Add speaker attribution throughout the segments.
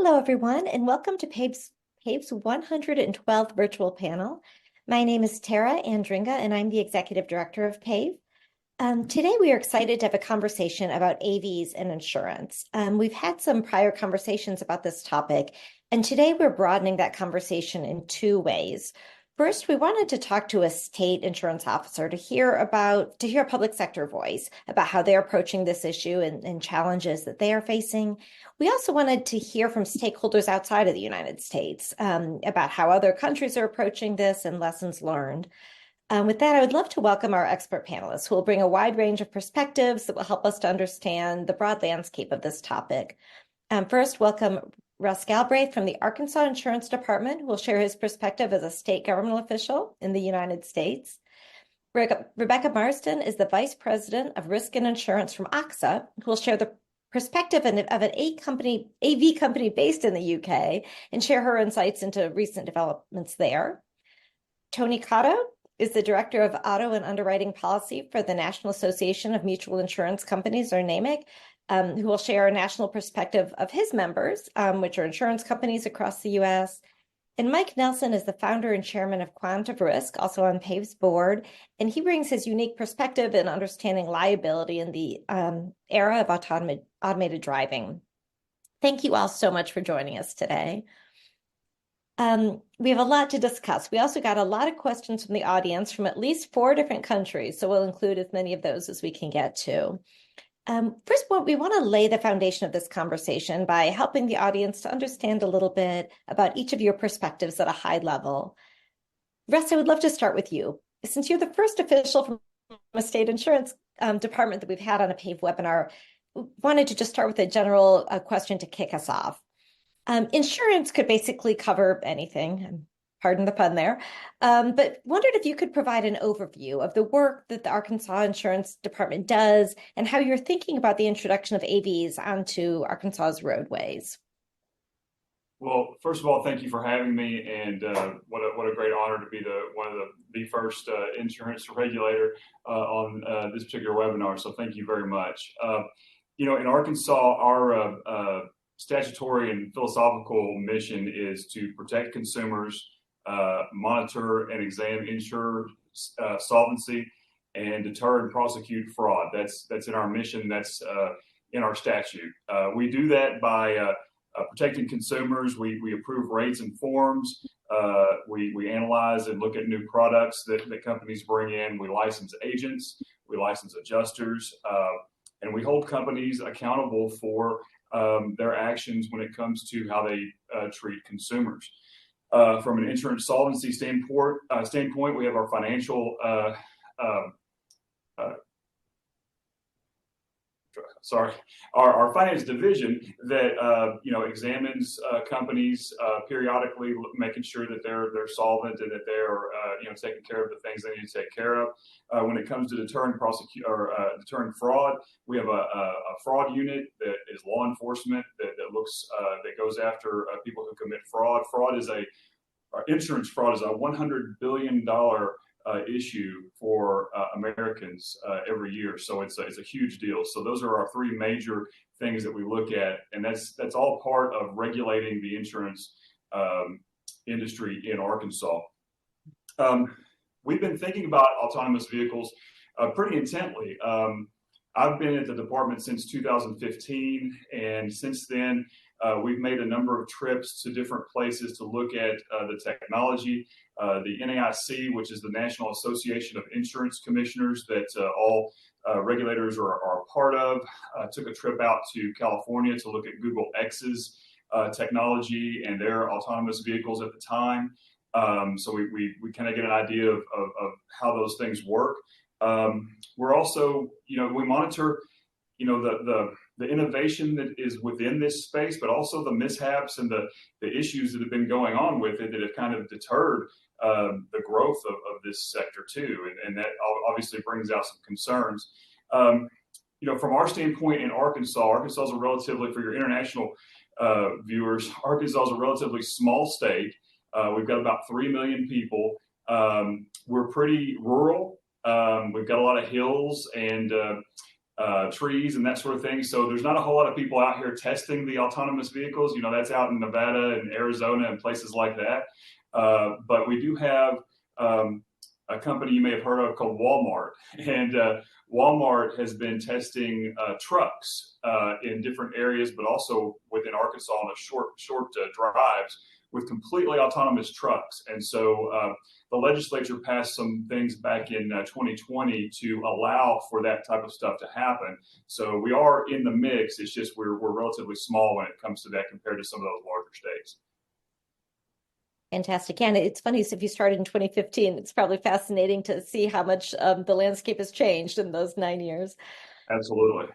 Speaker 1: Hello, everyone, and welcome to PAVE's 112th virtual panel. My name is Tara Andringa, and I'm the Executive Director of PAVE. Today, we are excited to have a conversation about AVs and insurance. We've had some prior conversations about this topic, and today we're broadening that conversation in two ways. First, we wanted to talk to a state insurance officer to hear a public sector voice about how they're approaching this issue and challenges that they are facing. We also wanted to hear from stakeholders outside of the United States about how other countries are approaching this and lessons learned. With that, I would love to welcome our expert panelists who will bring a wide range of perspectives that will help us to understand the broad landscape of this topic. First, welcome Russ Galbraith from the Arkansas Insurance Department, who will share his perspective as a state government official in the United States. Rebecca Marsden is the Vice President of Risk and Insurance from AXA, who will share the perspective of an AV company based in the UK and share her insights into recent developments there. Tony Cotto is the Director of Auto and Underwriting Policy for the National Association of Mutual Insurance Companies, or NAMIC, who will share a national perspective of his members, which are insurance companies across the U.S. And Mike Nelson is the founder and chairman of Quant of Risk, also on PAVE's board, and he brings his unique perspective in understanding liability in the era of automated driving. Thank you all so much for joining us today. We have a lot to discuss. We also got a lot of questions from the audience from at least 4 different countries, so we'll include as many of those as we can get to. First, we want to lay the foundation of this conversation by helping the audience to understand a little bit about each of your perspectives at a high level. Russ, I would love to start with you. Since you're the first official from a state insurance department that we've had on a PAVE webinar, wanted to just start with a general question to kick us off. Insurance could basically cover anything, pardon the pun there, but wondered if you could provide an overview of the work that the Arkansas Insurance Department does and how you're thinking about the introduction of AVs onto Arkansas's roadways.
Speaker 2: Well, first of all, thank you for having me, and what a great honor to be one of the first insurance regulator on this particular webinar. So thank you very much. In Arkansas, our statutory and philosophical mission is to protect consumers, monitor and examine insurer solvency, and deter and prosecute fraud. That's in our mission. That's in our statute. We do that by protecting consumers. We approve rates and forms. We analyze and look at new products that companies bring in. We license agents. We license adjusters. And we hold companies accountable for their actions when it comes to how they treat consumers. From an insurance solvency standpoint, we have our financial our finance division that examines companies periodically, making sure that they're solvent and that they're taking care of the things they need to take care of. When it comes to deterring fraud, we have a fraud unit that is law enforcement that goes after people who commit fraud. Insurance fraud is a $100 billion issue for Americans every year, so it's a huge deal. So those are our 3 major things that we look at, and that's all part of regulating the insurance industry in Arkansas. We've been thinking about autonomous vehicles pretty intently. I've been at the department since 2015, and since then we've made a number of trips to different places to look at the technology. The NAIC, which is the National Association of Insurance Commissioners that all regulators are a part of, took a trip out to California to look at Google X's technology and their autonomous vehicles at the time. So we kind of get an idea of how those things work. We're also, we monitor, the innovation that is within this space, but also the mishaps and the issues that have been going on with it that have kind of deterred the growth of this sector too. And that obviously brings out some concerns. From our standpoint in Arkansas is a relatively, for your international viewers, Arkansas is a relatively small state. We've got about 3 million people. We're pretty rural. We've got a lot of hills and trees and that sort of thing. So there's not a whole lot of people out here testing the autonomous vehicles. That's out in Nevada and Arizona and places like that. But we do have a company you may have heard of called Walmart. And Walmart has been testing trucks in different areas, but also within Arkansas on a short drives with completely autonomous trucks. And so the legislature passed some things back in 2020 to allow for that type of stuff to happen. So we are in the mix. It's just we're relatively small when it comes to that compared to some of those larger states.
Speaker 1: Fantastic. And it's funny, so if you started in 2015, it's probably fascinating to see how much the landscape has changed in those 9 years.
Speaker 2: Absolutely.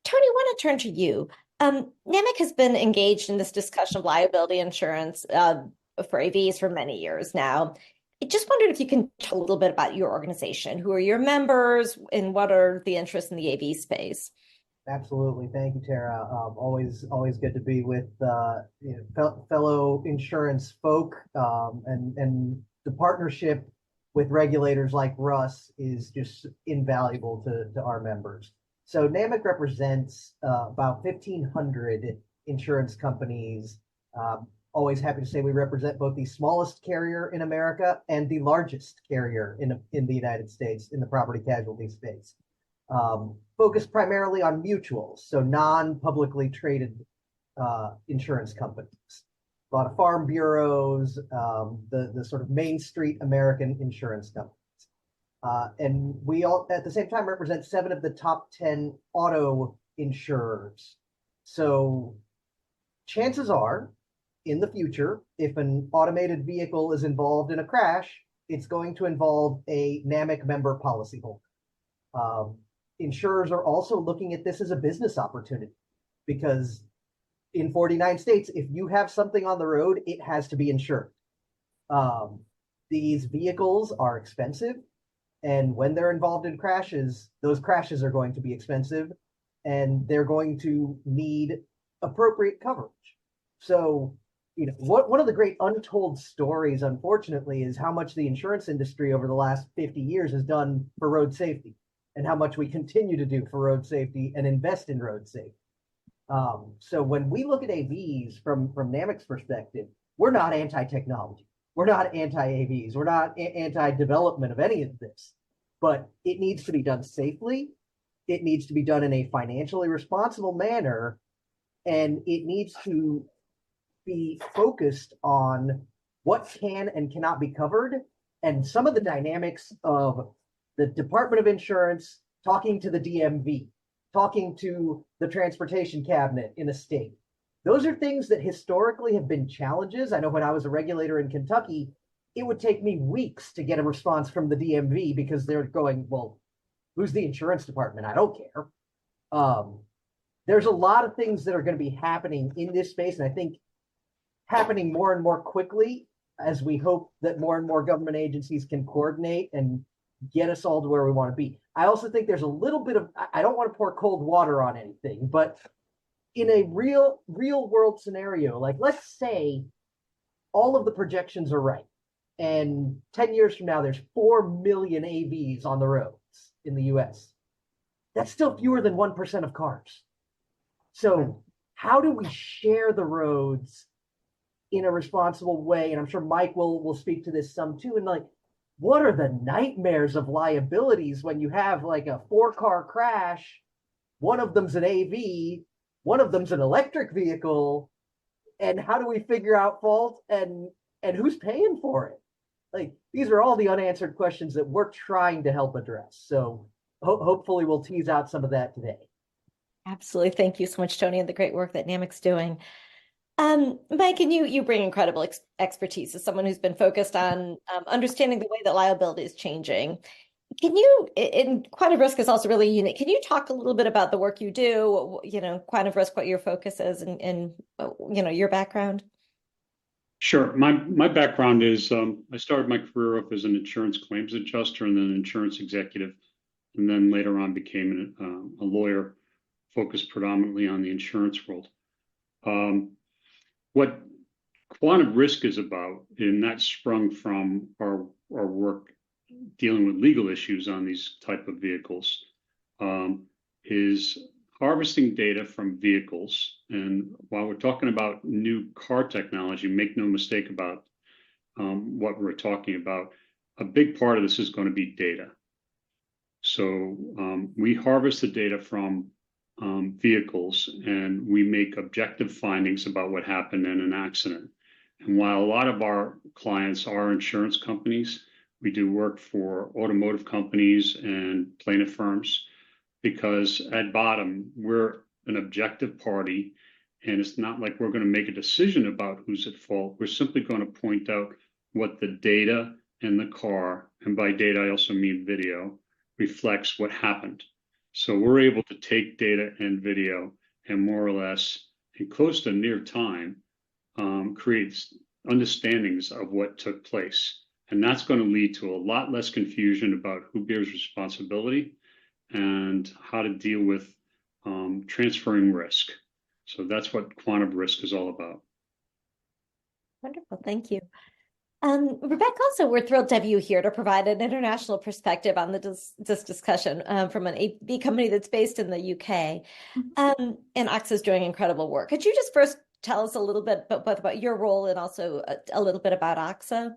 Speaker 1: Tony, I want to turn to you. NAMIC has been engaged in this discussion of liability insurance for AVs for many years now. I just wondered if you can talk a little bit about your organization. Who are your members and what are the interests in the AV space?
Speaker 3: Absolutely. Thank you, Tara. Always good to be with fellow insurance folk, and the partnership with regulators like Russ is just invaluable to our members. So NAMIC represents about 1,500 insurance companies. Always happy to say we represent both the smallest carrier in America and the largest carrier in the United States in the property casualty space. Focused primarily on mutuals, so non-publicly traded insurance companies. A lot of farm bureaus, the sort of Main Street American insurance companies. And we all, at the same time, represent 7 of the top 10 auto insurers. So chances are, in the future, if an automated vehicle is involved in a crash, it's going to involve a NAMIC member policyholder. Insurers are also looking at this as a business opportunity because in 49 states, if you have something on the road, it has to be insured. These vehicles are expensive, and when they're involved in crashes, those crashes are going to be expensive, and they're going to need appropriate coverage. So, one of the great untold stories, unfortunately, is how much the insurance industry over the last 50 years has done for road safety, and how much we continue to do for road safety and invest in road safety. So when we look at AVs from NAMIC's perspective, we're not anti-technology. We're not anti-AVs. We're not anti-development of any of this. But it needs to be done safely. It needs to be done in a financially responsible manner. And it needs to be focused on what can and cannot be covered and some of the dynamics of the Department of Insurance talking to the DMV, talking to the transportation cabinet in a state. Those are things that historically have been challenges. I know when I was a regulator in Kentucky, it would take me weeks to get a response from the DMV because they're going, well, who's the insurance department? I don't care. There's a lot of things that are going to be happening in this space, and I think happening more and more quickly as we hope that more and more government agencies can coordinate and get us all to where we want to be. I also think there's a little bit of, I don't want to pour cold water on anything, but in a real world scenario, like let's say all of the projections are right, and 10 years from now, there's 4 million AVs on the roads in the US. That's still fewer than 1% of cars. So how do we share the roads in a responsible way? And I'm sure Mike will speak to this some too. And like, what are the nightmares of liabilities when you have like a 4-car crash? One of them's an AV, one of them's an electric vehicle, and how do we figure out fault and who's paying for it? Like, these are all the unanswered questions that we're trying to help address. So hopefully we'll tease out some of that today.
Speaker 1: Absolutely. Thank you so much, Tony, and the great work that NAMIC's doing. Mike, and you bring incredible expertise as someone who's been focused on understanding the way that liability is changing. Can you, and quantum risk is also really unique. Can you talk a little bit about the work you do, quantum risk, what your focus is and your background?
Speaker 4: Sure. My background is I started my career off as an insurance claims adjuster and then an insurance executive, and then later on became a lawyer focused predominantly on the insurance world. What quantum risk is about, and that sprung from our work dealing with legal issues on these type of vehicles. is harvesting data from vehicles. And while we're talking about new car technology, make no mistake about what we're talking about, a big part of this is going to be data. So we harvest the data from vehicles, and we make objective findings about what happened in an accident. And while a lot of our clients are insurance companies, we do work for automotive companies and plaintiff firms, because at bottom, we're an objective party, and it's not like we're going to make a decision about who's at fault. We're simply going to point out what the data in the car, and by data I also mean video, reflects what happened. So we're able to take data and video and more or less, in close to near time, creates understandings of what took place. And that's going to lead to a lot less confusion about who bears responsibility and how to deal with transferring risk. So that's what quantum risk is all about.
Speaker 1: Wonderful, thank you. Rebecca, also, we're thrilled to have you here to provide an international perspective on this discussion from an AV company that's based in the UK. And AXA is doing incredible work. Could you just first tell us a little bit both about your role and also a little bit about AXA?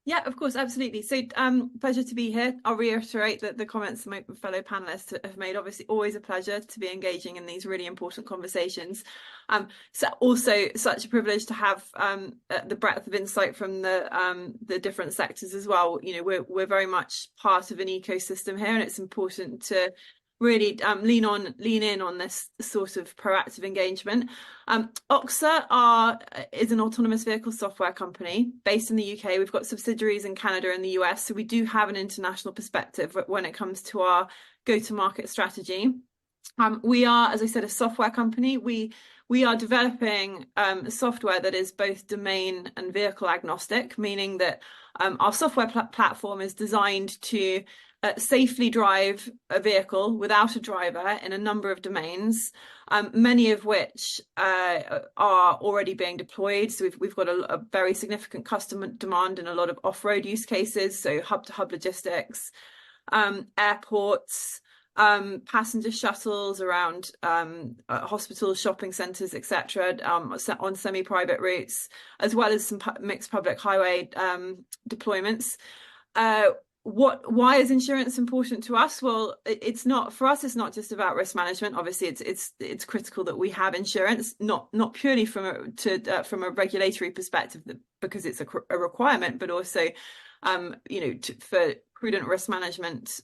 Speaker 5: Yeah, of course, absolutely. So pleasure to be here. I'll reiterate that the comments my fellow panelists have made. Obviously, always a pleasure to be engaging in these really important conversations. So also such a privilege to have the breadth of insight from the different sectors as well. You know, we're very much part of an ecosystem here, and it's important to really lean in on this sort of proactive engagement. AXA is an autonomous vehicle software company based in the UK. We've got subsidiaries in Canada and the US, so we do have an international perspective when it comes to our go-to-market strategy. We are, as I said, a software company. We are developing software that is both domain and vehicle agnostic, meaning that our software platform is designed to safely drive a vehicle without a driver in a number of domains, many of which are already being deployed. So we've got a very significant customer demand in a lot of off-road use cases, so hub-to-hub logistics, airports, passenger shuttles around hospitals, shopping centres, etc., on semi-private routes, as well as some mixed public highway deployments. Why is insurance important to us? Well, it's not just about risk management. Obviously, it's critical that we have insurance, not purely from a regulatory perspective, because it's a requirement, but also for prudent risk management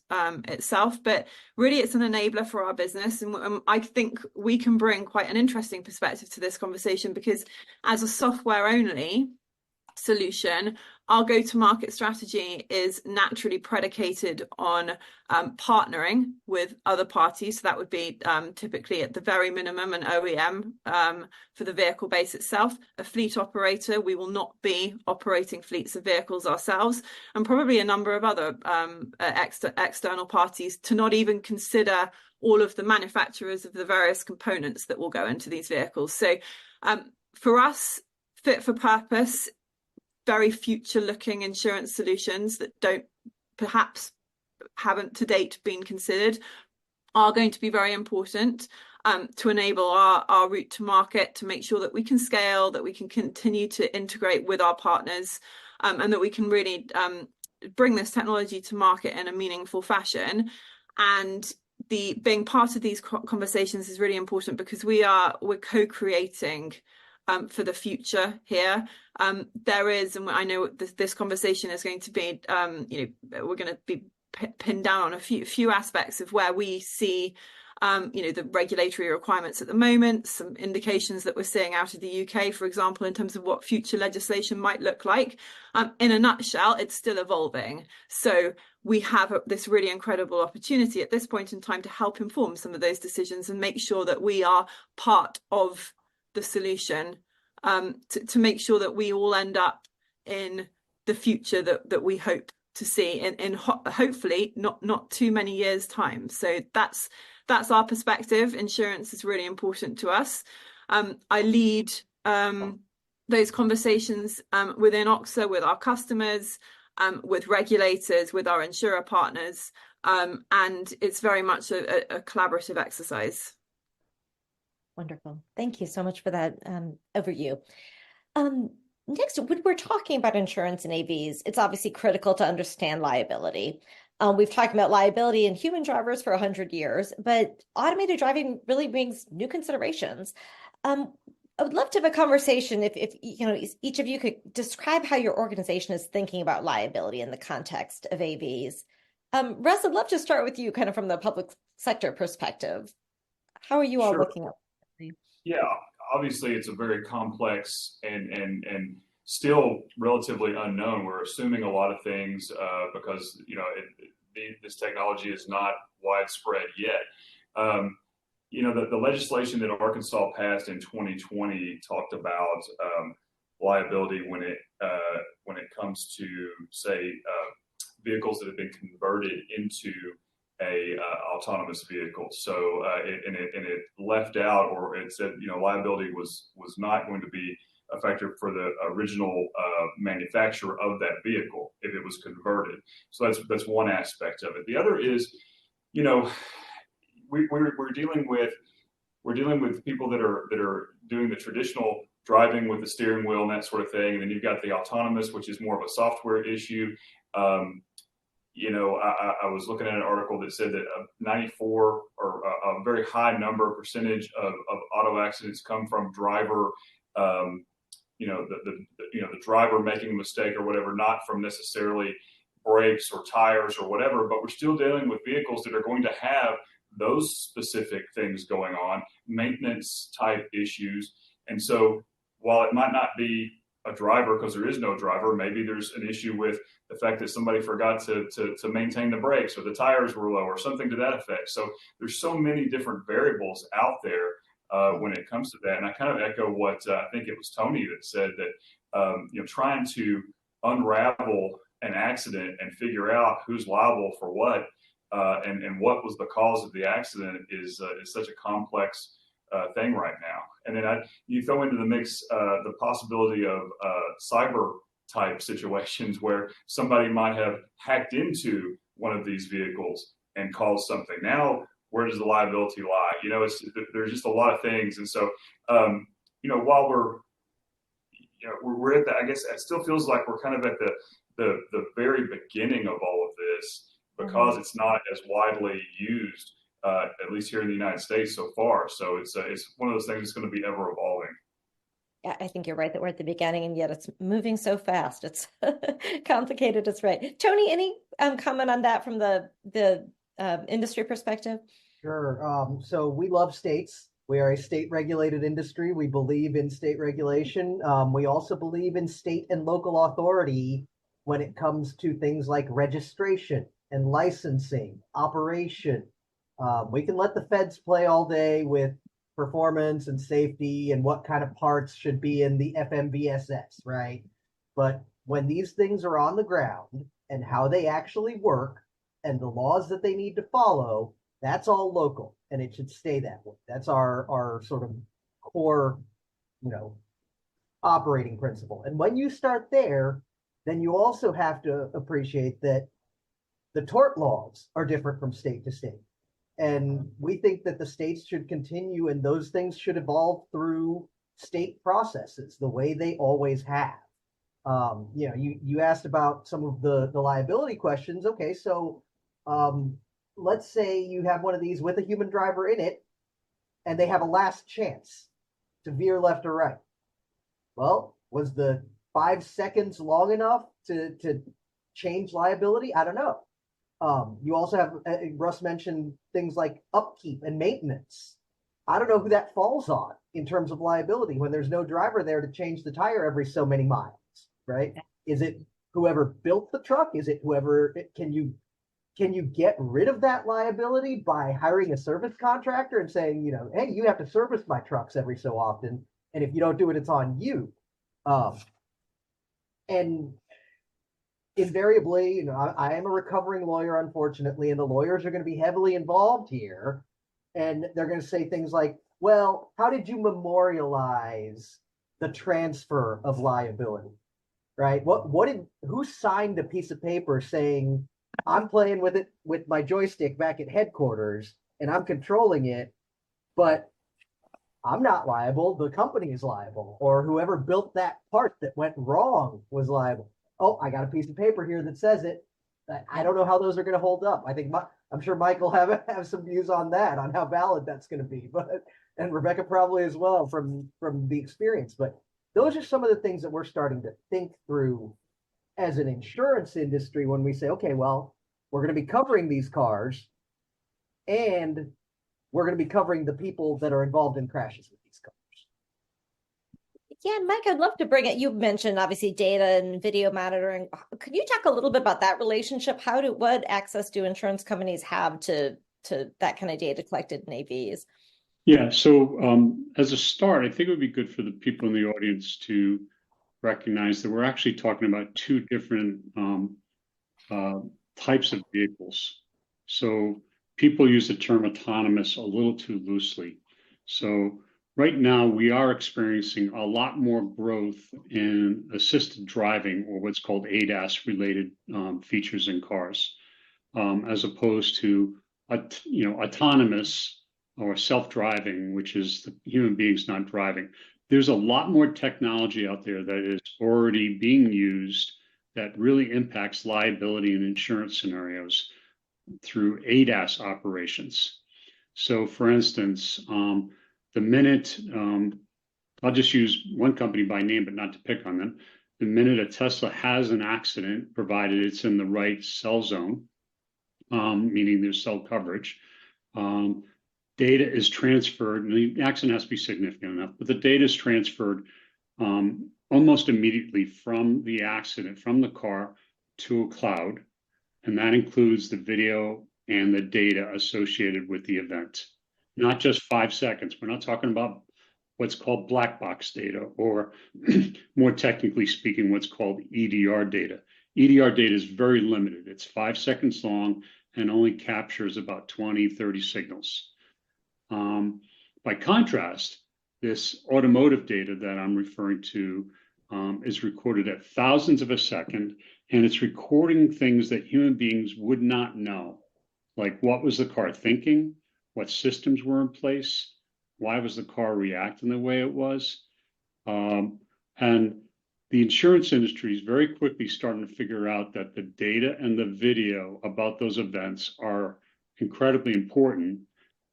Speaker 5: itself. But really, it's an enabler for our business, and I think we can bring quite an interesting perspective to this conversation, because as a software only solution, our go-to-market strategy is naturally predicated on partnering with other parties. So that would be typically at the very minimum an OEM for the vehicle base itself, a fleet operator. We will not be operating fleets of vehicles ourselves, and probably a number of other external parties, to not even consider all of the manufacturers of the various components that will go into these vehicles. So for us, fit for purpose, very future-looking insurance solutions that haven't to date been considered are going to be very important to enable our route to market, to make sure that we can scale, that we can continue to integrate with our partners, and that we can really bring this technology to market in a meaningful fashion. And being part of these conversations is really important, because we're co-creating for the future here. There is, and I know this conversation is going to be, we're going to be pinned down on a few aspects of where we see, the regulatory requirements at the moment, some indications that we're seeing out of the UK, for example, in terms of what future legislation might look like. In a nutshell, it's still evolving. So we have this really incredible opportunity at this point in time to help inform some of those decisions and make sure that we are part of the solution, to make sure that we all end up in the future that we hope to see in hopefully not too many years' time. So that's our perspective. Insurance is really important to us. I lead those conversations within AXA with our customers, with regulators, with our insurer partners, And it's very much a collaborative exercise.
Speaker 1: Wonderful. Thank you so much for that overview. Next, when we're talking about insurance and AVs, it's obviously critical to understand liability. We've talked about liability in human drivers for 100 years, but automated driving really brings new considerations. I would love to have a conversation if you know, each of you could describe how your organization is thinking about liability in the context of AVs. Russ, I'd love to start with you kind of from the public sector perspective. How are you all
Speaker 2: Sure.
Speaker 1: looking at it?
Speaker 2: Yeah, obviously it's a very complex and still relatively unknown. We're assuming a lot of things because this technology is not widespread yet. The legislation that Arkansas passed in 2020 talked about liability when it comes to, say, vehicles that have been converted into a autonomous vehicle. So it left out, or it said, liability was not going to be effective for the original manufacturer of that vehicle if it was converted. So that's one aspect of it. The other is, we're dealing with people that are doing the traditional driving with the steering wheel and that sort of thing, and then you've got the autonomous, which is more of a software issue. I was looking at an article that said that 94 or a very high percentage of auto accidents come from driver, the driver making a mistake or whatever, not from necessarily brakes or tires or whatever. But we're still dealing with vehicles that are going to have those specific things going on, maintenance type issues. And so while it might not be a driver, because there is no driver, maybe there's an issue with the fact that somebody forgot to maintain the brakes, or the tires were low, or something to that effect. So there's so many different variables out there when it comes to that. And I kind of echo what I think it was Tony that said that trying to unravel an accident and figure out who's liable for what and what was the cause of the accident is such a complex thing right now. And then you throw into the mix the possibility of cyber type situations where somebody might have hacked into one of these vehicles and caused something. Now, where does the liability lie? There's just a lot of things. And so, while we're at that, I guess it still feels like we're kind of at the very beginning of all of this, because it's not as widely used, at least here in the United States so far. So it's one of those things that's going to be ever evolving.
Speaker 1: Yeah, I think you're right that we're at the beginning, and yet it's moving so fast. It's complicated. It's right. Tony, any comment on that from the industry perspective?
Speaker 3: Sure. So we love states. We are a state-regulated industry. We believe in state regulation. We also believe in state and local authority when it comes to things like registration and licensing, operation. We can let the feds play all day with performance and safety and what kind of parts should be in the FMVSS, right? But when these things are on the ground and how they actually work and the laws that they need to follow, that's all local, and it should stay that way. That's our sort of core, operating principle. And when you start there, then you also have to appreciate that the tort laws are different from state to state. And we think that the states should continue, and those things should evolve through state processes the way they always have. You asked about some of the liability questions. Okay, so let's say you have one of these with a human driver in it, and they have a last chance to veer left or right. Well, was the 5 seconds long enough to change liability? I don't know. You also have, Russ mentioned things like upkeep and maintenance. I don't know who that falls on in terms of liability when there's no driver there to change the tire every so many miles, right? Is it whoever built the truck? Is it whoever, can you get rid of that liability by hiring a service contractor and saying, hey, you have to service my trucks every so often, and if you don't do it, it's on you. And invariably, I am a recovering lawyer, unfortunately, and the lawyers are going to be heavily involved here. And they're going to say things like, well, how did you memorialize the transfer of liability, right? Who signed a piece of paper saying I'm playing with it with my joystick back at headquarters and I'm controlling it, but I'm not liable. The company is liable, or whoever built that part that went wrong was liable. Oh, I got a piece of paper here that says it. I don't know how those are going to hold up. I'm sure Michael have some views on that, on how valid that's going to be, but and Rebecca probably as well from the experience. But those are some of the things that we're starting to think through as an insurance industry when we say, okay, well, we're going to be covering these cars, and we're going to be covering the people that are involved in crashes with these cars.
Speaker 1: Yeah, and Mike, I'd love to bring it. You mentioned obviously data and video monitoring. Could you talk a little bit about that relationship? What access do insurance companies have to that kind of data collected in AVs?
Speaker 4: Yeah, so as a start, I think it would be good for the people in the audience to recognize that we're actually talking about two different types of vehicles. So people use the term autonomous a little too loosely. So right now we are experiencing a lot more growth in assisted driving, or what's called ADAS related features in cars, as opposed to autonomous or self-driving, which is the human beings not driving. There's a lot more technology out there that is already being used that really impacts liability and insurance scenarios through ADAS operations. So for instance, the minute, I'll just use one company by name, but not to pick on them. The minute a Tesla has an accident, provided it's in the right cell zone, meaning there's cell coverage, data is transferred, and the accident has to be significant enough, but the data is transferred almost immediately from the accident, from the car to a cloud, and that includes the video and the data associated with the event. Not just 5 seconds. We're not talking about what's called black box data, or more technically speaking, what's called EDR data. EDR data is very limited. It's 5 seconds long and only captures about 20, 30 signals. By contrast, this automotive data that I'm referring to is recorded at thousands of a second, and it's recording things that human beings would not know, like what was the car thinking, what systems were in place, why was the car reacting the way it was. And the insurance industry is very quickly starting to figure out that the data and the video about those events are incredibly important.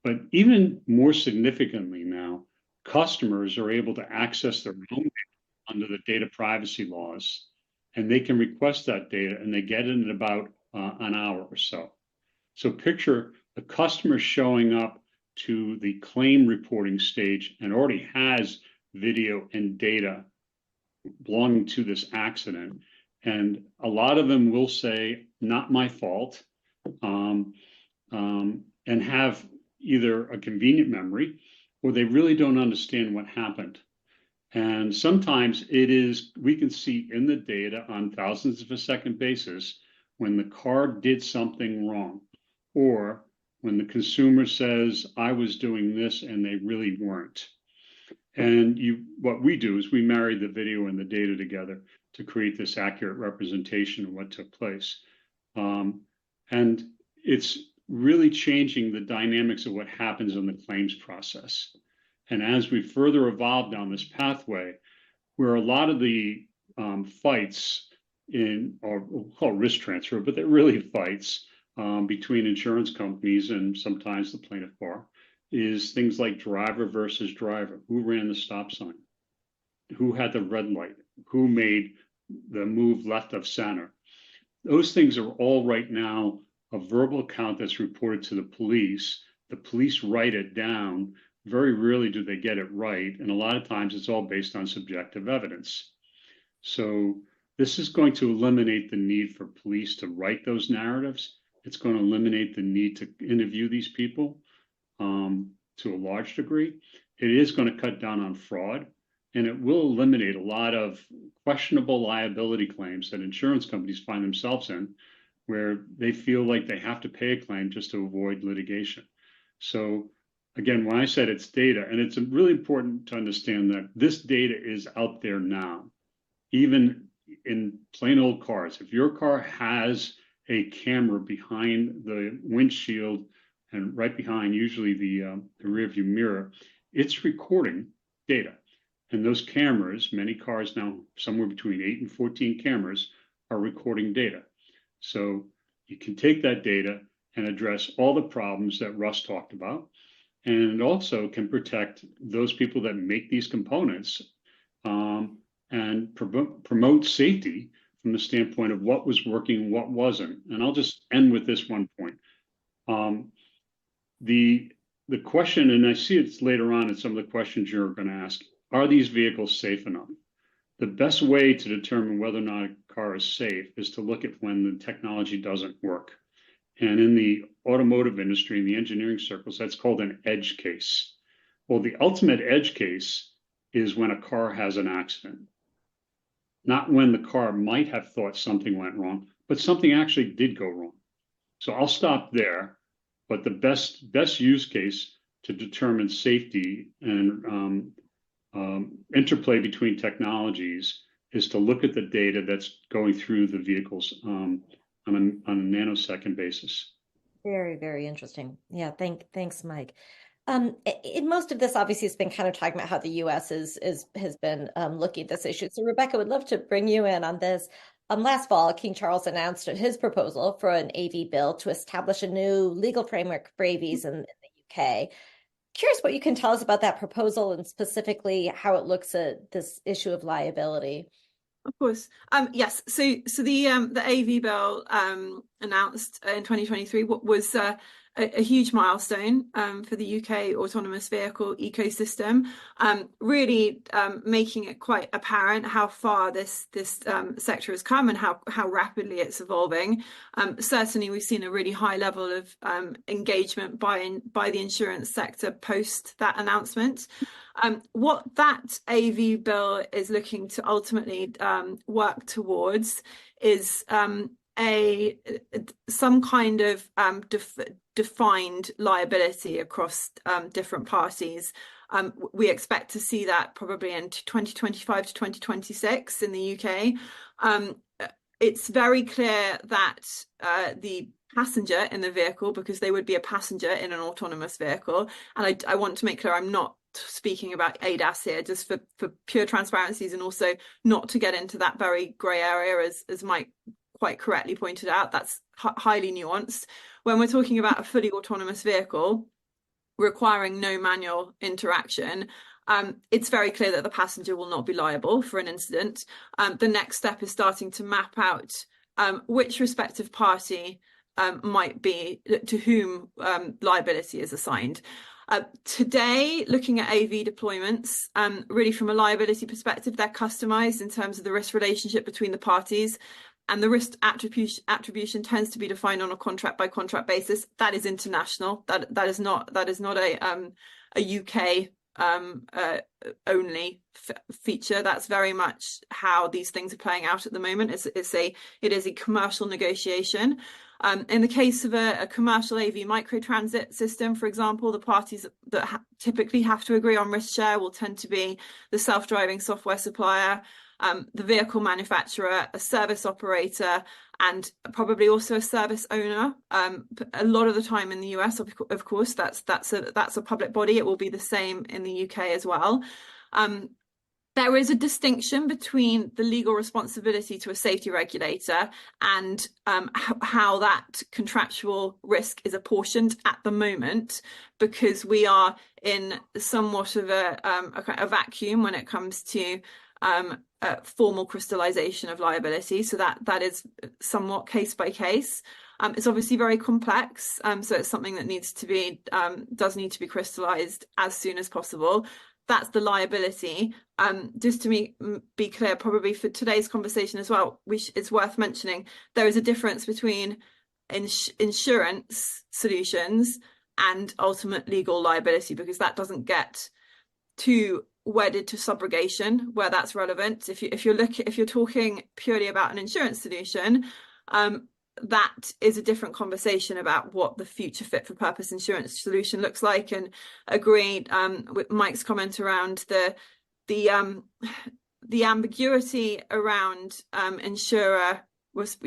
Speaker 4: But even more significantly now, customers are able to access their own data under the data privacy laws, and they can request that data, and they get it in about an hour or so. So picture the customer showing up to the claim reporting stage and already has video and data belonging to this accident. And a lot of them will say, not my fault, and have either a convenient memory, or they really don't understand what happened. And sometimes we can see in the data on thousands of a second basis when the car did something wrong, or when the consumer says, I was doing this and they really weren't. And what we do is we marry the video and the data together to create this accurate representation of what took place. And it's really changing the dynamics of what happens in the claims process. And as we further evolve down this pathway, where a lot of the fights or we'll call risk transfer, but they're really fights between insurance companies and sometimes the plaintiff bar, is things like driver versus driver. Who ran the stop sign? Who had the red light? Who made the move left of center? Those things are all right now a verbal account that's reported to the police. The police write it down. Very rarely do they get it right. And a lot of times it's all based on subjective evidence. So this is going to eliminate the need for police to write those narratives. It's going to eliminate the need to interview these people to a large degree. It is going to cut down on fraud, and it will eliminate a lot of questionable liability claims that insurance companies find themselves in, where they feel like they have to pay a claim just to avoid litigation. So again, when I said it's data, and it's really important to understand that this data is out there now, even in plain old cars. If your car has a camera behind the windshield and right behind usually the rear view mirror, it's recording data. And those cameras, many cars now, somewhere between 8 and 14 cameras, are recording data. So you can take that data and address all the problems that Russ talked about. And it also can protect those people that make these components and promote safety from the standpoint of what was working, what wasn't. And I'll just end with this one point. The question, and I see it's later on in some of the questions you're going to ask, are these vehicles safe enough? The best way to determine whether or not a car is safe is to look at when the technology doesn't work. And in the automotive industry, in the engineering circles, that's called an edge case. Well, the ultimate edge case is when a car has an accident. Not when the car might have thought something went wrong, but something actually did go wrong. So I'll stop there. But the best use case to determine safety and interplay between technologies is to look at the data that's going through the vehicles on a nanosecond basis.
Speaker 1: Very, very interesting. Yeah, thanks, Mike. In most of this, obviously, has been kind of talking about how the U.S. has been looking at this issue. So, Rebecca, would love to bring you in on this. Last fall, King Charles announced his proposal for an AV bill to establish a new legal framework for AVs in the UK. Curious what you can tell us about that proposal and specifically how it looks at this issue of liability.
Speaker 5: Of course. Yes. So the AV bill announced in 2023 was a huge milestone for the UK autonomous vehicle ecosystem, really making it quite apparent how far this sector has come and how rapidly it's evolving. Certainly, we've seen a really high level of engagement by the insurance sector post that announcement. What that AV bill is looking to ultimately work towards is some kind of defined liability across different parties. We expect to see that probably in 2025 to 2026 in the UK. It's very clear that the passenger in the vehicle, because they would be a passenger in an autonomous vehicle, and I want to make clear I'm not speaking about ADAS here, just for pure transparencies, and also not to get into that very grey area, as Mike quite correctly pointed out. That's highly nuanced. When we're talking about a fully autonomous vehicle requiring no manual interaction, it's very clear that the passenger will not be liable for an incident. The next step is starting to map out which respective party might be, to whom liability is assigned. Today, looking at AV deployments, really from a liability perspective, they're customized in terms of the risk relationship between the parties, and the risk attribution tends to be defined on a contract by contract basis. That is international. That is not a UK only feature. That's very much how these things are playing out at the moment. It is a commercial negotiation. In the case of a commercial AV microtransit system, for example, the parties that typically have to agree on risk share will tend to be the self-driving software supplier, the vehicle manufacturer, a service operator, and probably also a service owner. A lot of the time in the US, of course, that's a public body. It will be the same in the UK as well. There is a distinction between the legal responsibility to a safety regulator and how that contractual risk is apportioned at the moment, because we are in somewhat of a vacuum when it comes to formal crystallization of liability. So that is somewhat case by case. It's obviously very complex, so it's something that does need to be crystallized as soon as possible. That's the liability. Just to be clear, probably for today's conversation as well, it's worth mentioning there is a difference between insurance solutions and ultimate legal liability, because that doesn't get too wedded to subrogation where that's relevant. If you're talking purely about an insurance solution, that is a different conversation about what the future fit for purpose insurance solution looks like. And agreed with Mike's comment around the ambiguity around insurer was,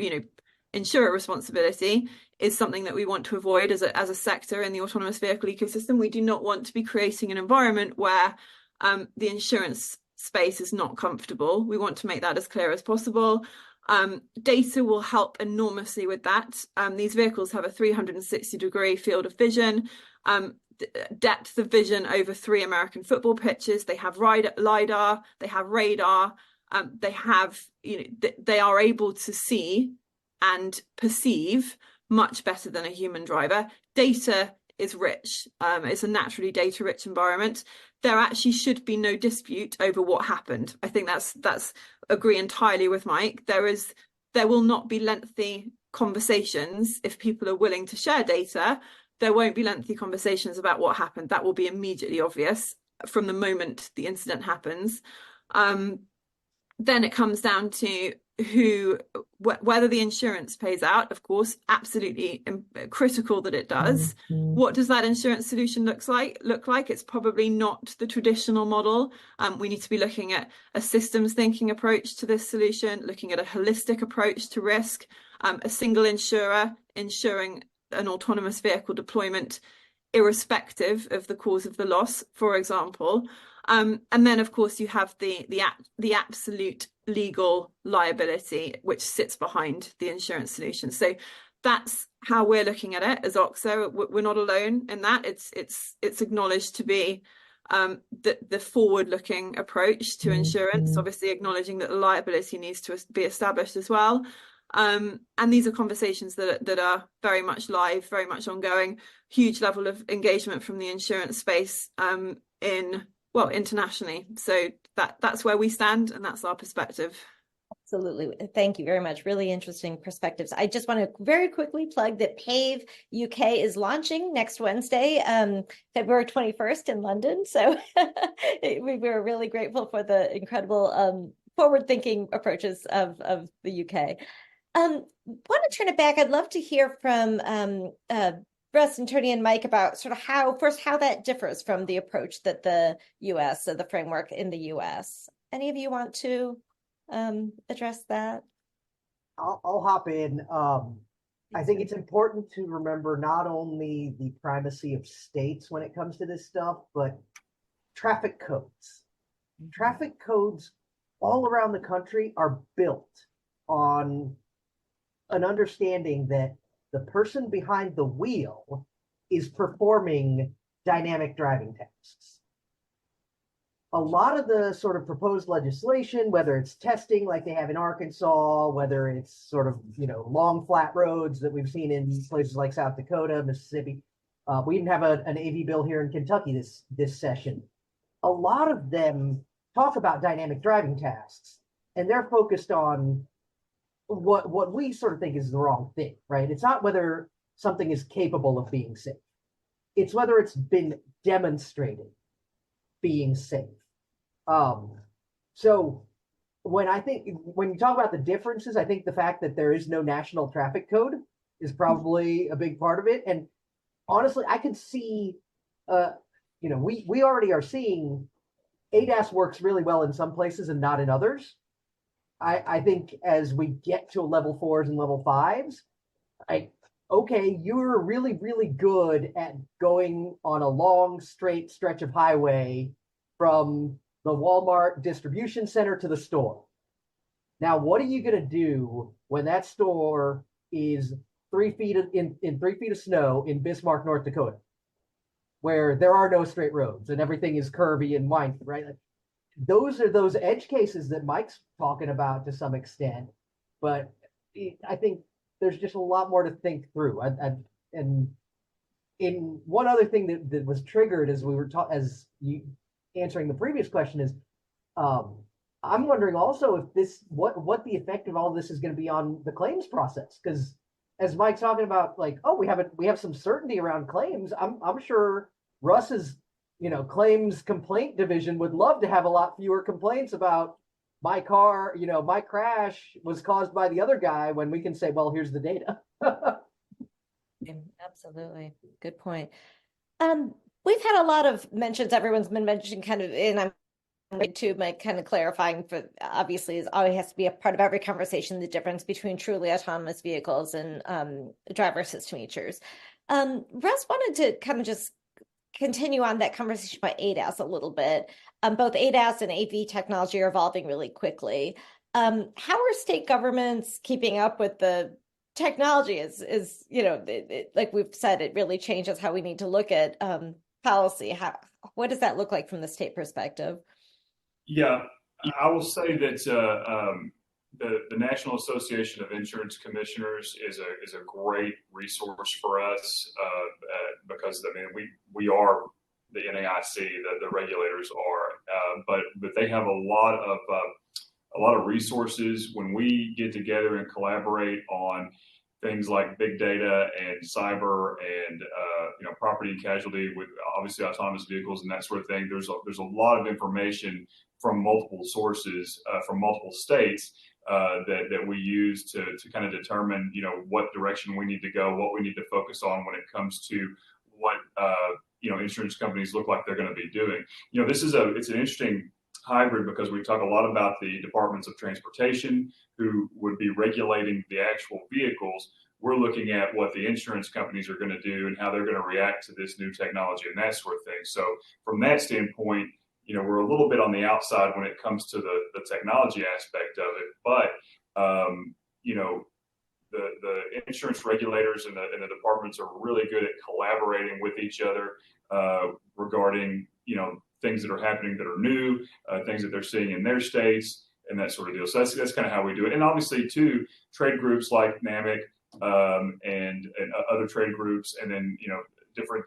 Speaker 5: insurer responsibility is something that we want to avoid as a sector in the autonomous vehicle ecosystem. We do not want to be creating an environment where the insurance space is not comfortable. We want to make that as clear as possible. Data will help enormously with that. These vehicles have a 360-degree field of vision, depth of vision over 3 American football pitches. They have LiDAR, they have radar, they have, they are able to see and perceive much better than a human driver. Data is rich. It's a naturally data-rich environment. There actually should be no dispute over what happened. I think that's agree entirely with Mike. There will not be lengthy conversations if people are willing to share data. There won't be lengthy conversations about what happened. That will be immediately obvious from the moment the incident happens. Then it comes down to whether the insurance pays out. Of course, absolutely critical that it does. What does that insurance solution look like? It's probably not the traditional model. We need to be looking at a systems thinking approach to this solution, looking at a holistic approach to risk, a single insurer ensuring an autonomous vehicle deployment irrespective of the cause of the loss, for example. And then, of course, you have the absolute legal liability, which sits behind the insurance solution. So that's how we're looking at it as OXO. We're not alone in that. It's acknowledged to be the forward-looking approach to insurance, obviously acknowledging that the liability needs to be established as well. And these are conversations that are very much live, very much ongoing, huge level of engagement from the insurance space internationally. So that's where we stand, and that's our perspective.
Speaker 1: Absolutely. Thank you very much. Really interesting perspectives. I just want to very quickly plug that PAVE UK is launching next Wednesday, February 21st in London. So we were really grateful for the incredible forward-thinking approaches of the UK. Want to turn it back. I'd love to hear from Russ and Tony and Mike about sort of how that differs from the approach that the US, so the framework in the US. Any of you want to address that?
Speaker 3: I'll hop in. I think it's important to remember not only the primacy of states when it comes to this stuff, but traffic codes. Traffic codes all around the country are built on an understanding that the person behind the wheel is performing dynamic driving tasks. A lot of the sort of proposed legislation, whether it's testing like they have in Arkansas, whether it's sort of, long flat roads that we've seen in places like South Dakota, Mississippi. We didn't have an AV bill here in Kentucky this session. A lot of them talk about dynamic driving tasks, and they're focused on what we sort of think is the wrong thing, right? It's not whether something is capable of being safe. It's whether it's been demonstrated being safe. So when you talk about the differences, I think the fact that there is no national traffic code is probably a big part of it. And honestly, I could see, we already are seeing ADAS works really well in some places and not in others. I think as we get to level 4s and level 5s, you're really, really good at going on a long, straight stretch of highway from the Walmart distribution center to the store. Now, what are you going to do when that store is 3 feet in 3 feet of snow in Bismarck, North Dakota, where there are no straight roads and everything is curvy and windy, right? Those are those edge cases that Mike's talking about to some extent, but I think there's just a lot more to think through. And in one other thing that was triggered as we were answering the previous question is, I'm wondering also if what the effect of all of this is going to be on the claims process, because as Mike's talking about, we have some certainty around claims. I'm sure Russ's claims complaint division would love to have a lot fewer complaints about my car, my crash was caused by the other guy, when we can say, well, here's the data.
Speaker 1: Absolutely. Good point. We've had a lot of mentions. Everyone's been mentioning and I'm to my kind of clarifying for obviously is always has to be a part of every conversation, the difference between truly autonomous vehicles and driver assist features. Russ wanted to kind of just continue on that conversation about ADAS a little bit. Both ADAS and AV technology are evolving really quickly. How are state governments keeping up with the technology? Is like we've said, it really changes how we need to look at policy. What does that look like from the state perspective?
Speaker 2: Yeah, I will say that the National Association of Insurance Commissioners is a great resource for us because I mean we are the NAIC, the regulators are, but they have a lot of resources when we get together and collaborate on things like big data and cyber and property and casualty with obviously autonomous vehicles and that sort of thing. There's a lot of information from multiple sources from multiple states that we use to kind of determine what direction we need to go, what we need to focus on when it comes to what insurance companies look like they're going to be doing. It's an interesting hybrid because we talk a lot about the departments of transportation who would be regulating the actual vehicles. We're looking at what the insurance companies are going to do and how they're going to react to this new technology and that sort of thing. So from that standpoint, we're a little bit on the outside when it comes to the technology aspect of it, but the insurance regulators and the departments are really good at collaborating with each other regarding things that are happening that are new, things that they're seeing in their states, and that sort of deal. So that's kind of how we do it. And obviously, too, trade groups like NAMIC and other trade groups, and then different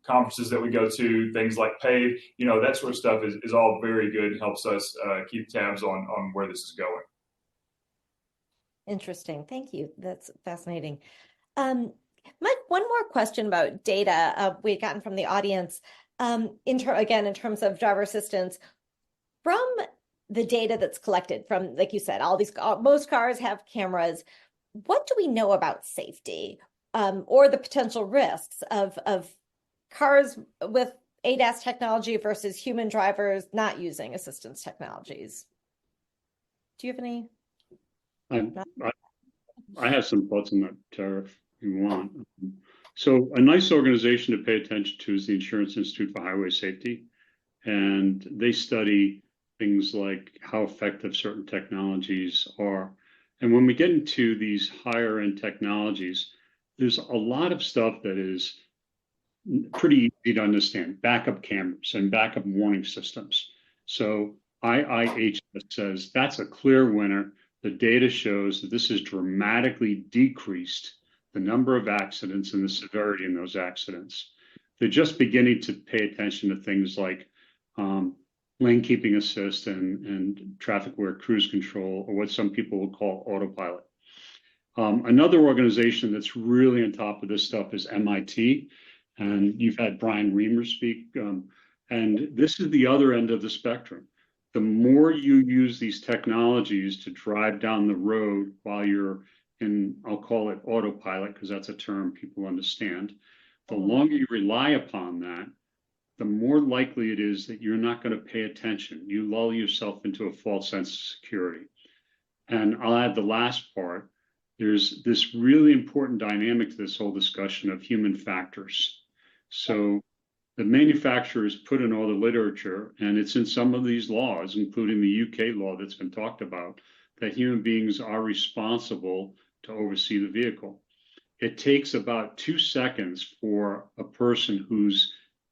Speaker 2: conferences that we go to, things like PAVE, that sort of stuff is all very good and helps us keep tabs on where this is going.
Speaker 1: Interesting. Thank you. That's fascinating. Mike, one more question about data we've gotten from the audience. In terms of driver assistance, from the data that's collected from, like you said, most cars have cameras. What do we know about safety or the potential risks of cars with ADAS technology versus human drivers not using assistance technologies? Do you have any?
Speaker 4: I have some thoughts on that, Tara, if you want. So a nice organization to pay attention to is the Insurance Institute for Highway Safety. And they study things like how effective certain technologies are. And when we get into these higher end technologies, there's a lot of stuff that is pretty easy to understand. Backup cameras and backup warning systems. So IIHS says that's a clear winner. The data shows that this has dramatically decreased the number of accidents and the severity in those accidents. They're just beginning to pay attention to things like lane keeping assist and traffic aware cruise control, or what some people will call autopilot. Another organization that's really on top of this stuff is MIT, and you've had Brian Reamer speak, and this is the other end of the spectrum. The more you use these technologies to drive down the road while you're in, I'll call it autopilot, because that's a term people understand, the longer you rely upon that, the more likely it is that you're not going to pay attention. You lull yourself into a false sense of security. And I'll add the last part. There's this really important dynamic to this whole discussion of human factors. So the manufacturers put in all the literature, and it's in some of these laws, including the UK law that's been talked about, that human beings are responsible to oversee the vehicle. It takes about 2 seconds for a person who's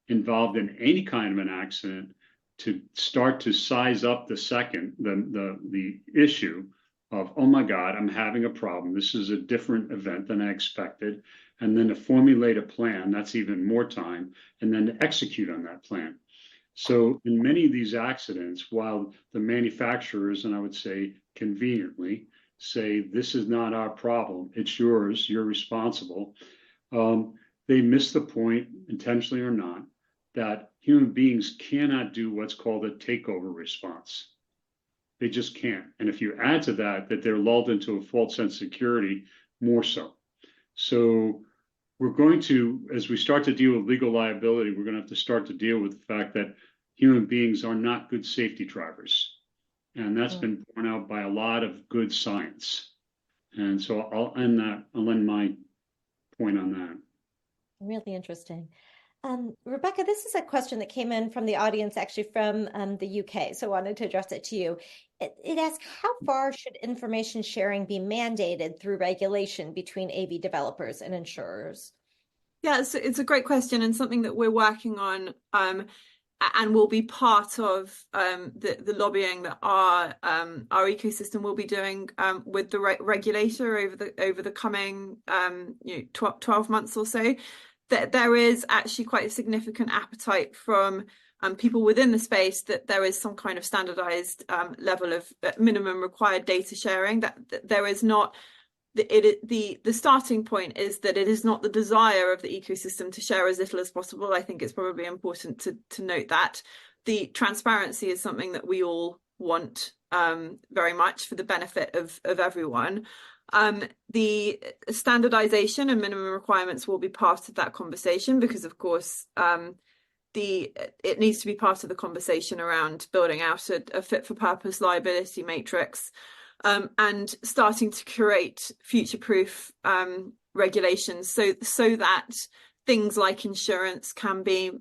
Speaker 4: involved in any kind of an accident to start to size up the issue of, oh my God, I'm having a problem. This is a different event than I expected. And then to formulate a plan, that's even more time, and then to execute on that plan. So in many of these accidents, while the manufacturers, and I would say conveniently, say, this is not our problem, it's yours, you're responsible, they miss the point, intentionally or not, that human beings cannot do what's called a takeover response. They just can't. And if you add to that they're lulled into a false sense of security, more so. So we're going to, as we start to deal with legal liability, we're going to have to start to deal with the fact that human beings are not good safety drivers. And that's
Speaker 1: Mm.
Speaker 4: been borne out by a lot of good science. And so I'll end my point on that.
Speaker 1: Really interesting. Rebecca, this is a question that came in from the audience, actually from the UK, so I wanted to address it to you. It asks, how far should information sharing be mandated through regulation between AV developers and insurers?
Speaker 5: Yeah, it's a great question and something that we're working on, and will be part of the lobbying that our ecosystem will be doing with the regulator over the coming 12 months or so. That there is actually quite a significant appetite from people within the space that there is some kind of standardized level of minimum required data sharing. That there is not. The starting point is that it is not the desire of the ecosystem to share as little as possible. I think it's probably important to note that. The transparency is something that we all want very much for the benefit of everyone. The standardization and minimum requirements will be part of that conversation because, of course, it needs to be part of the conversation around building out a fit for purpose liability matrix. And starting to create future-proof regulations so that things like insurance can be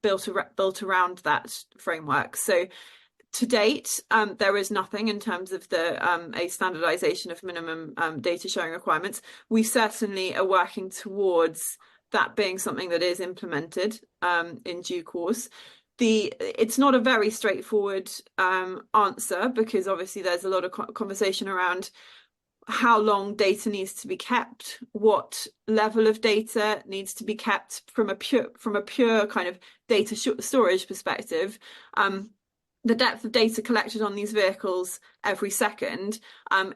Speaker 5: built around that framework. So to date, there is nothing in terms of a standardization of minimum data sharing requirements. We certainly are working towards that being something that is implemented in due course. It's not a very straightforward answer because obviously there's a lot of conversation around how long data needs to be kept, what level of data needs to be kept from a pure kind of data storage perspective. The depth of data collected on these vehicles every second,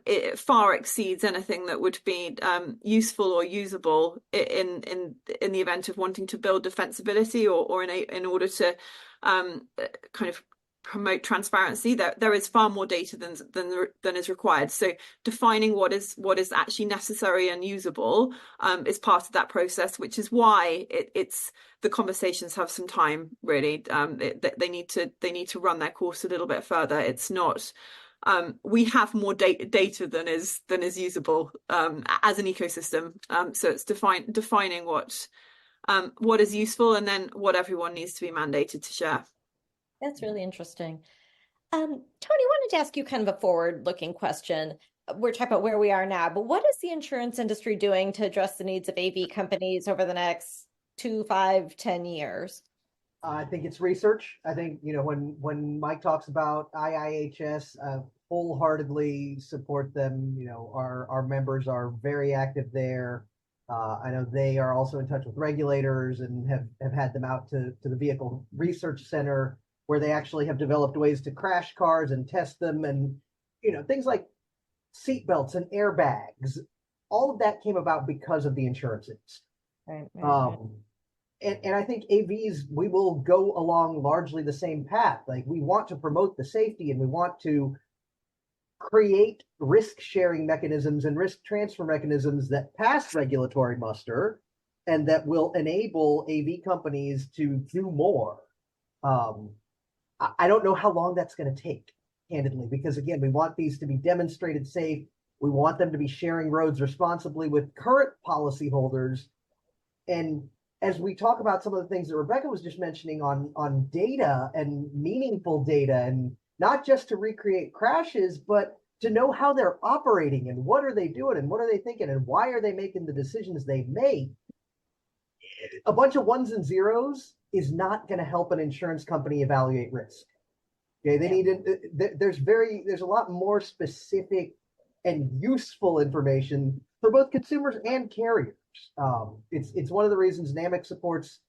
Speaker 5: it far exceeds anything that would be useful or usable in the event of wanting to build defensibility or in order to kind of promote transparency. There is far more data than is required. So defining what is actually necessary and usable is part of that process, which is why it's the conversations have some time. Really, they need to run their course a little bit further. It's not. We have more data than is usable as an ecosystem. So it's defining what is useful and then what everyone needs to be mandated to share.
Speaker 1: That's really interesting. Tony, wanted to ask you kind of a forward-looking question. We're talking about where we are now, but what is the insurance industry doing to address the needs of AV companies over the next 2, 5, 10 years?
Speaker 3: I think it's research. I think, when Mike talks about IIHS, wholeheartedly support them. Our members are very active there. I know they are also in touch with regulators and have had them out to the Vehicle Research Center, where they actually have developed ways to crash cars and test them. And, things like seatbelts and airbags, all of that came about because of the insurance industry.
Speaker 1: Right.
Speaker 3: And I think AVs, we will go along largely the same path. Like, we want to promote the safety and we want to create risk sharing mechanisms and risk transfer mechanisms that pass regulatory muster and that will enable AV companies to do more. I don't know how long that's going to take, candidly, because again, we want these to be demonstrated safe. We want them to be sharing roads responsibly with current policyholders. And as we talk about some of the things that Rebecca was just mentioning on data and meaningful data, and not just to recreate crashes, but to know how they're operating and what are they doing and what are they thinking and why are they making the decisions they make. A bunch of ones and zeros is not going to help an insurance company evaluate risk. Okay, they need there's a lot more specific and useful information for both consumers and carriers. It's one of the reasons NAMIC supports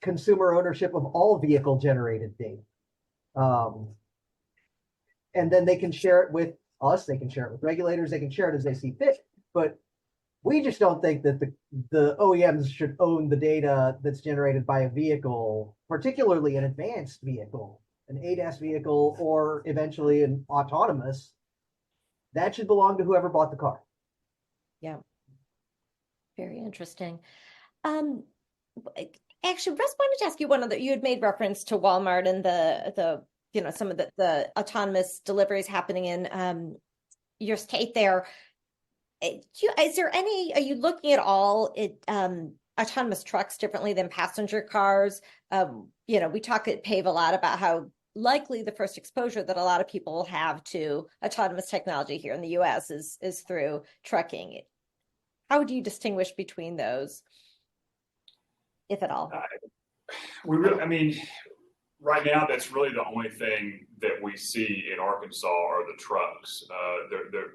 Speaker 3: consumer ownership of all vehicle generated data. And then they can share it with us, they can share it with regulators, they can share it as they see fit. But we just don't think that the OEMs should own the data that's generated by a vehicle, particularly an advanced vehicle, an ADAS vehicle, or eventually an autonomous. That should belong to whoever bought the car.
Speaker 1: Yeah. Very interesting. Actually, Russ, wanted to ask you one other. You had made reference to Walmart and the some of the autonomous deliveries happening in your state there. Is there any? Are you looking at all autonomous trucks differently than passenger cars? We talk at PAVE a lot about how likely the first exposure that a lot of people will have to autonomous technology here in the U.S. is through trucking. How would you distinguish between those, if at all?
Speaker 2: I mean, right now, that's really the only thing that we see in Arkansas are the trucks.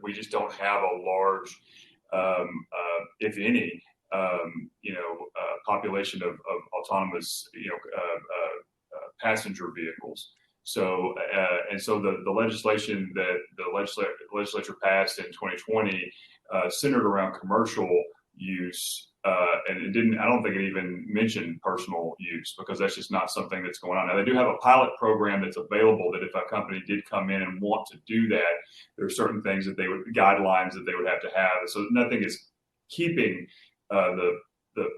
Speaker 2: We just don't have a large, if any, population of autonomous, passenger vehicles. So, the legislation that the legislature passed in 2020 centered around commercial use, and it didn't. I don't think it even mentioned personal use because that's just not something that's going on. Now they do have a pilot program that's available that if a company did come in and want to do that, there are certain things that guidelines that they would have to have. So nothing is keeping the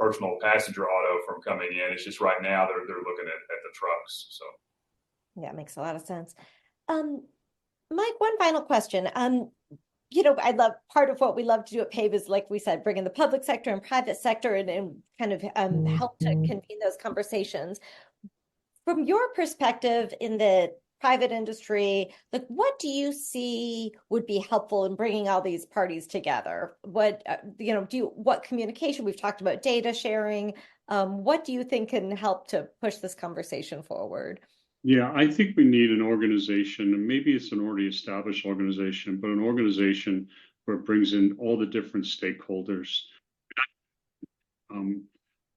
Speaker 2: personal passenger auto from coming in. It's just right now they're looking at the trucks. So
Speaker 1: yeah, it makes a lot of sense. Mike, one final question. I love part of what we love to do at PAVE is, like we said, bring in the public sector and private sector and kind of help to convene those conversations. From your perspective in the private industry, like what do you see would be helpful in bringing all these parties together? What what communication? We've talked about data sharing. What do you think can help to push this conversation forward?
Speaker 4: Yeah, I think we need an organization, and maybe it's an already established organization, but an organization where it brings in all the different stakeholders,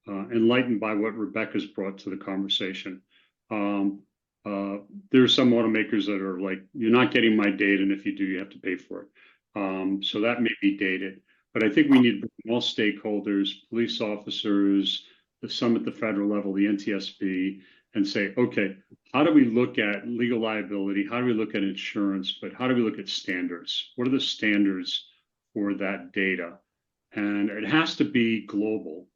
Speaker 4: enlightened by what Rebecca's brought to the conversation. There are some automakers that are like, you're not getting my data, and if you do, you have to pay for it. So that may be dated. But I think we need all stakeholders, police officers, some at the federal level, the NTSB, and say, okay, how do we look at legal liability? How do we look at insurance? But how do we look at standards? What are the standards for that data? And it has to be global.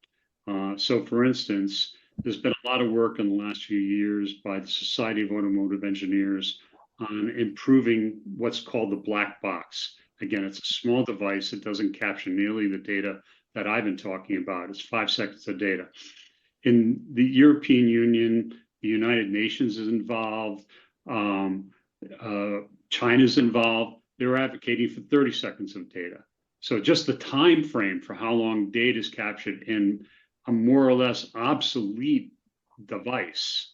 Speaker 4: So for instance, there's been a lot of work in the last few years by the Society of Automotive Engineers on improving what's called the black box. Again, it's a small device. It doesn't capture nearly the data that I've been talking about. It's 5 seconds of data. In the European Union, the United Nations is involved. China's involved. They're advocating for 30 seconds of data. So just the time frame for how long data is captured in a more or less obsolete device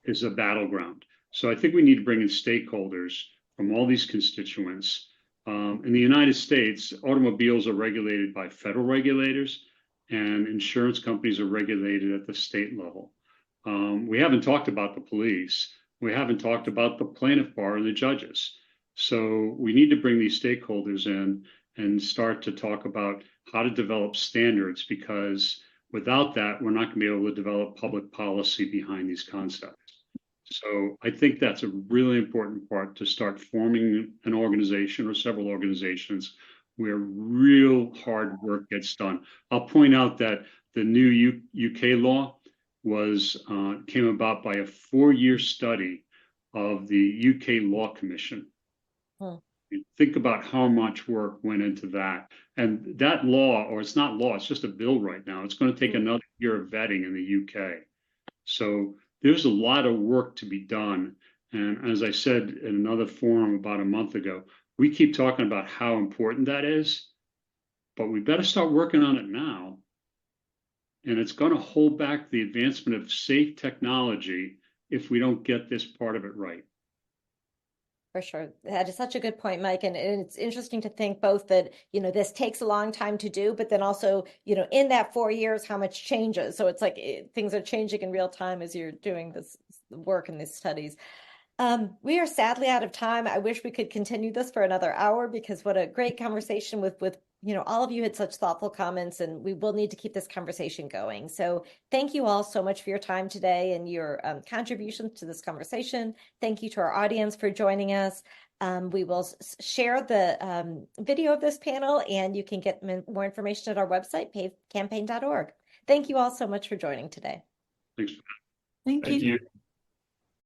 Speaker 4: is a battleground. So I think we need to bring in stakeholders from all these constituents. In the United States, automobiles are regulated by federal regulators, and insurance companies are regulated at the state level. We haven't talked about the police. We haven't talked about the plaintiff bar and the judges. So we need to bring these stakeholders in and start to talk about how to develop standards, because without that, we're not going to be able to develop public policy behind these concepts. So I think that's a really important part, to start forming an organization or several organizations where real hard work gets done. I'll point out that the new UK law came about by a 4-year study of the UK Law Commission. Think about how much work went into that. And that law, or it's not law, it's just a bill right now. It's going to take another year of vetting in the UK. So there's a lot of work to be done. And as I said in another forum about a month ago, we keep talking about how important that is, but we better start working on it now. And it's going to hold back the advancement of safe technology if we don't get this part of it right.
Speaker 1: For sure. That is such a good point, Mike. And it's interesting to think both that, this takes a long time to do, but then also, in that 4 years, how much changes. So it's like things are changing in real time as you're doing this work and these studies. We are sadly out of time. I wish we could continue this for another hour, because what a great conversation with all of you had such thoughtful comments, and we will need to keep this conversation going. So thank you all so much for your time today and your contributions to this conversation. Thank you to our audience for joining us. We will share the video of this panel, and you can get more information at our website, pavecampaign.org. Thank you all so much for joining today.
Speaker 4: Thanks.
Speaker 5: Thank
Speaker 2: Thank
Speaker 5: you.
Speaker 2: you.